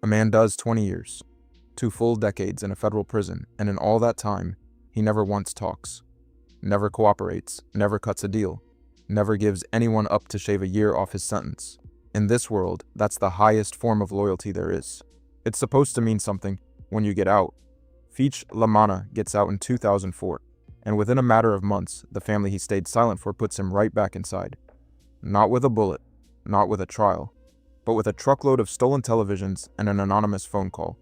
A man does 20 years, 2 full decades in a federal prison, and in all that time, he never once talks, never cooperates, never cuts a deal, never gives anyone up to shave a year off his sentence. In this world, that's the highest form of loyalty there is. It's supposed to mean something when you get out. Feech La Manna gets out in 2004, and within a matter of months, the family he stayed silent for puts him right back inside. Not with a bullet, not with a trial, but with a truckload of stolen televisions and an anonymous phone call.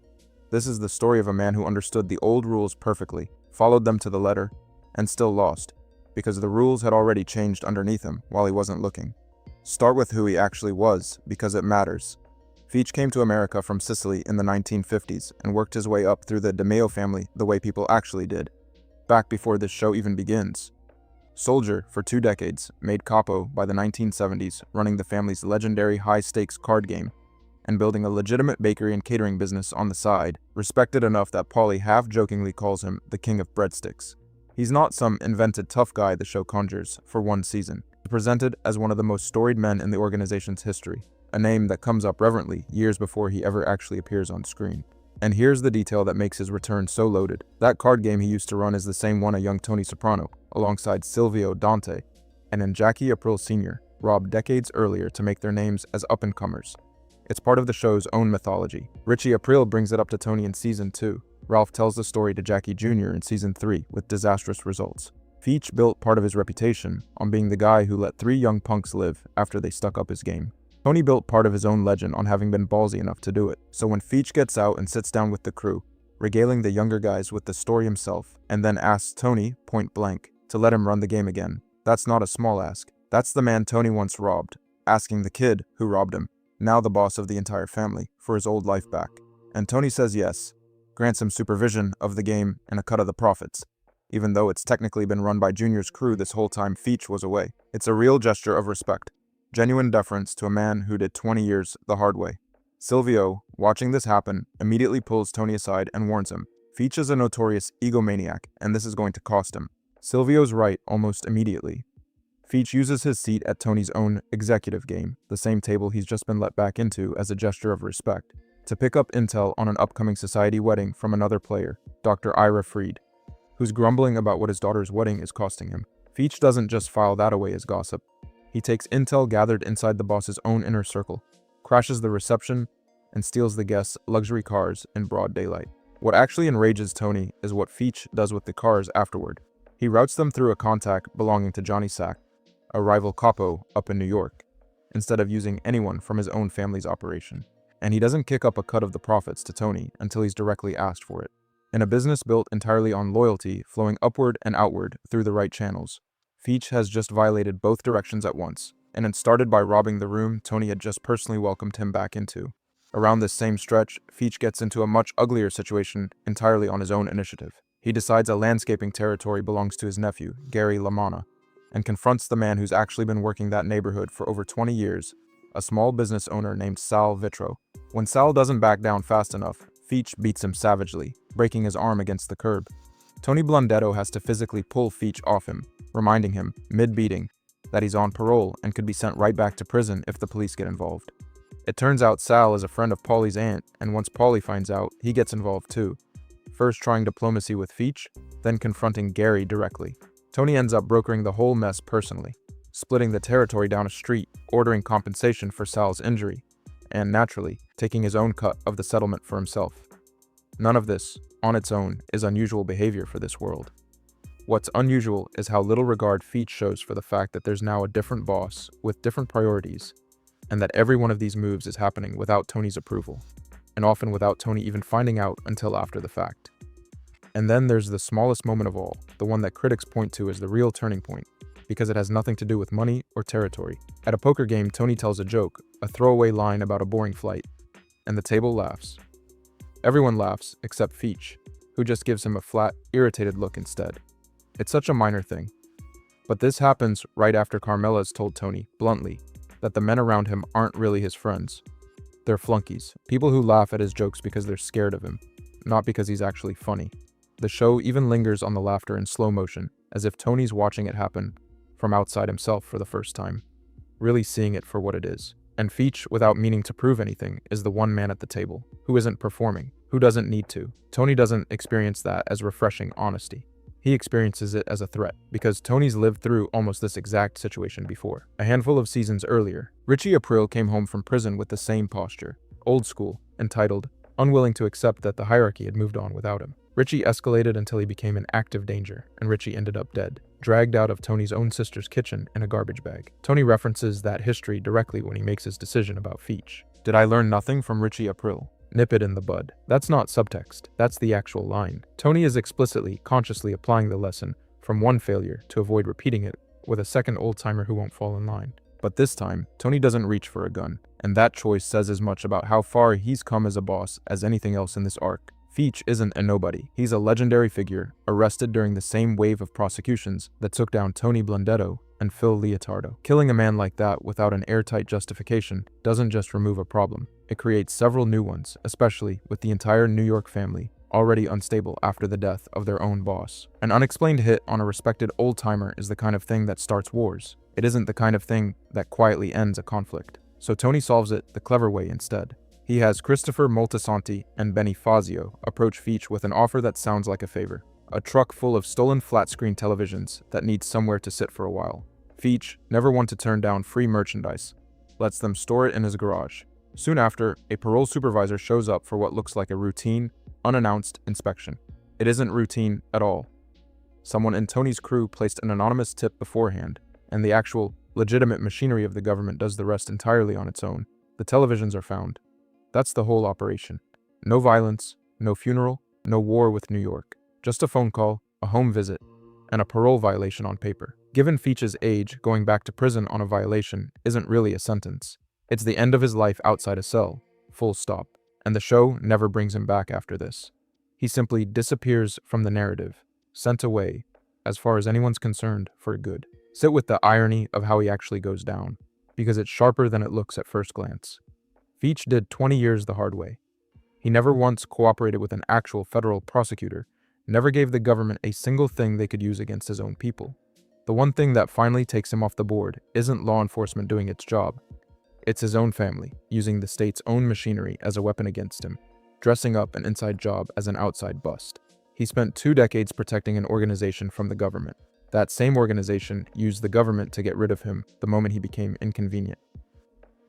This is the story of a man who understood the old rules perfectly, followed them to the letter, and still lost, because the rules had already changed underneath him while he wasn't looking. Start with who he actually was, because it matters. Feech came to America from Sicily in the 1950s and worked his way up through the DeMeo family the way people actually did, back before this show even begins. Soldier for 2 decades, made capo by the 1970s, running the family's legendary high-stakes card game, and building a legitimate bakery and catering business on the side, respected enough that Paulie half-jokingly calls him the king of breadsticks. He's not some invented tough guy the show conjures for one season. He's presented as one of the most storied men in the organization's history, a name that comes up reverently years before he ever actually appears on screen. And here's the detail that makes his return so loaded. That card game he used to run is the same one a young Tony Soprano, alongside Silvio Dante, and then Richie Aprile Sr., robbed decades earlier to make their names as up-and-comers. It's part of the show's own mythology. Richie Aprile brings it up to Tony in Season 2. Ralph tells the story to Jackie Jr. in Season 3 with disastrous results. Feech built part of his reputation on being the guy who let 3 young punks live after they stuck up his game. Tony built part of his own legend on having been ballsy enough to do it. So when Feech gets out and sits down with the crew, regaling the younger guys with the story himself, and then asks Tony, point blank, to let him run the game again, that's not a small ask. That's the man Tony once robbed, asking the kid who robbed him, now the boss of the entire family, for his old life back. And Tony says yes, grants him supervision of the game and a cut of the profits, even though it's technically been run by Junior's crew this whole time Feech was away. It's a real gesture of respect, genuine deference to a man who did 20 years the hard way. Silvio, watching this happen, immediately pulls Tony aside and warns him. Feech is a notorious egomaniac, and this is going to cost him. Silvio's right almost immediately. Feech uses his seat at Tony's own executive game, the same table he's just been let back into as a gesture of respect, to pick up intel on an upcoming society wedding from another player, Dr. Ira Fried, who's grumbling about what his daughter's wedding is costing him. Feech doesn't just file that away as gossip. He takes intel gathered inside the boss's own inner circle, crashes the reception, and steals the guests' luxury cars in broad daylight. What actually enrages Tony is what Feech does with the cars afterward. He routes them through a contact belonging to Johnny Sack, a rival capo up in New York, instead of using anyone from his own family's operation. And he doesn't kick up a cut of the profits to Tony until he's directly asked for it. In a business built entirely on loyalty flowing upward and outward through the right channels, Feech has just violated both directions at once, and it started by robbing the room Tony had just personally welcomed him back into. Around this same stretch, Feech gets into a much uglier situation entirely on his own initiative. He decides a landscaping territory belongs to his nephew, Gary La Manna, and confronts the man who's actually been working that neighborhood for over 20 years, a small business owner named Sal Vitro. When Sal doesn't back down fast enough, Feech beats him savagely, breaking his arm against the curb. Tony Blundetto has to physically pull Feech off him, reminding him, mid-beating, that he's on parole and could be sent right back to prison if the police get involved. It turns out Sal is a friend of Paulie's aunt, and once Paulie finds out, he gets involved too. First trying diplomacy with Feech, then confronting Gary directly. Tony ends up brokering the whole mess personally, splitting the territory down a street, ordering compensation for Sal's injury, and naturally, taking his own cut of the settlement for himself. None of this, on its own, is unusual behavior for this world. What's unusual is how little regard Feech shows for the fact that there's now a different boss with different priorities, and that every one of these moves is happening without Tony's approval, and often without Tony even finding out until after the fact. And then there's the smallest moment of all, the one that critics point to as the real turning point, because it has nothing to do with money or territory. At a poker game, Tony tells a joke, a throwaway line about a boring flight, and the table laughs. Everyone laughs except Feech, who just gives him a flat, irritated look instead. It's such a minor thing. But this happens right after Carmela's told Tony, bluntly, that the men around him aren't really his friends. They're flunkies, people who laugh at his jokes because they're scared of him, not because he's actually funny. The show even lingers on the laughter in slow motion, as if Tony's watching it happen from outside himself for the first time, really seeing it for what it is. And Feech, without meaning to prove anything, is the one man at the table, who isn't performing, who doesn't need to. Tony doesn't experience that as refreshing honesty. He experiences it as a threat, because Tony's lived through almost this exact situation before. A handful of seasons earlier, Richie Aprile came home from prison with the same posture, old school, entitled, unwilling to accept that the hierarchy had moved on without him. Richie escalated until he became an active danger, and Richie ended up dead, dragged out of Tony's own sister's kitchen in a garbage bag. Tony references that history directly when he makes his decision about Feech. Did I learn nothing from Richie Aprile? Nip it in the bud. That's not subtext, that's the actual line. Tony is explicitly, consciously applying the lesson from one failure to avoid repeating it with a second old-timer who won't fall in line. But this time, Tony doesn't reach for a gun, and that choice says as much about how far he's come as a boss as anything else in this arc. Feech isn't a nobody. He's a legendary figure, arrested during the same wave of prosecutions that took down Tony Blundetto and Phil Leotardo. Killing a man like that without an airtight justification doesn't just remove a problem, it creates several new ones, especially with the entire New York family already unstable after the death of their own boss. An unexplained hit on a respected old-timer is the kind of thing that starts wars. It isn't the kind of thing that quietly ends a conflict. So Tony solves it the clever way instead. He has Christopher Moltisanti and Benny Fazio approach Feech with an offer that sounds like a favor. A truck full of stolen flat-screen televisions that needs somewhere to sit for a while. Feech, never one to turn down free merchandise, lets them store it in his garage. Soon after, a parole supervisor shows up for what looks like a routine, unannounced inspection. It isn't routine at all. Someone in Tony's crew placed an anonymous tip beforehand, and the actual, legitimate machinery of the government does the rest entirely on its own. The televisions are found. That's the whole operation. No violence, no funeral, no war with New York. Just a phone call, a home visit, and a parole violation on paper. Given Feech's age, going back to prison on a violation isn't really a sentence. It's the end of his life outside a cell, full stop. And the show never brings him back after this. He simply disappears from the narrative, sent away, as far as anyone's concerned, for good. Sit with the irony of how he actually goes down, because it's sharper than it looks at first glance. Feech did 20 years the hard way. He never once cooperated with an actual federal prosecutor, never gave the government a single thing they could use against his own people. The one thing that finally takes him off the board isn't law enforcement doing its job. It's his own family, using the state's own machinery as a weapon against him, dressing up an inside job as an outside bust. He spent 2 decades protecting an organization from the government. That same organization used the government to get rid of him the moment he became inconvenient.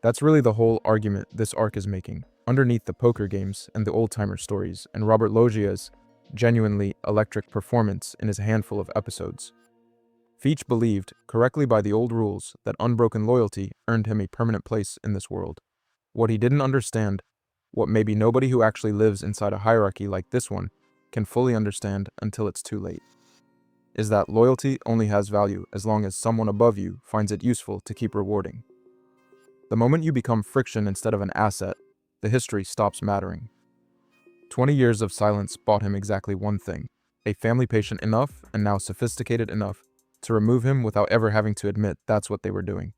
That's really the whole argument this arc is making, underneath the poker games and the old-timer stories, and Robert Loggia's genuinely electric performance in his handful of episodes. Feech believed, correctly by the old rules, that unbroken loyalty earned him a permanent place in this world. What he didn't understand, what maybe nobody who actually lives inside a hierarchy like this one can fully understand until it's too late, is that loyalty only has value as long as someone above you finds it useful to keep rewarding. The moment you become friction instead of an asset, the history stops mattering. 20 years of silence bought him exactly one thing, a family patient enough and now sophisticated enough to remove him without ever having to admit that's what they were doing.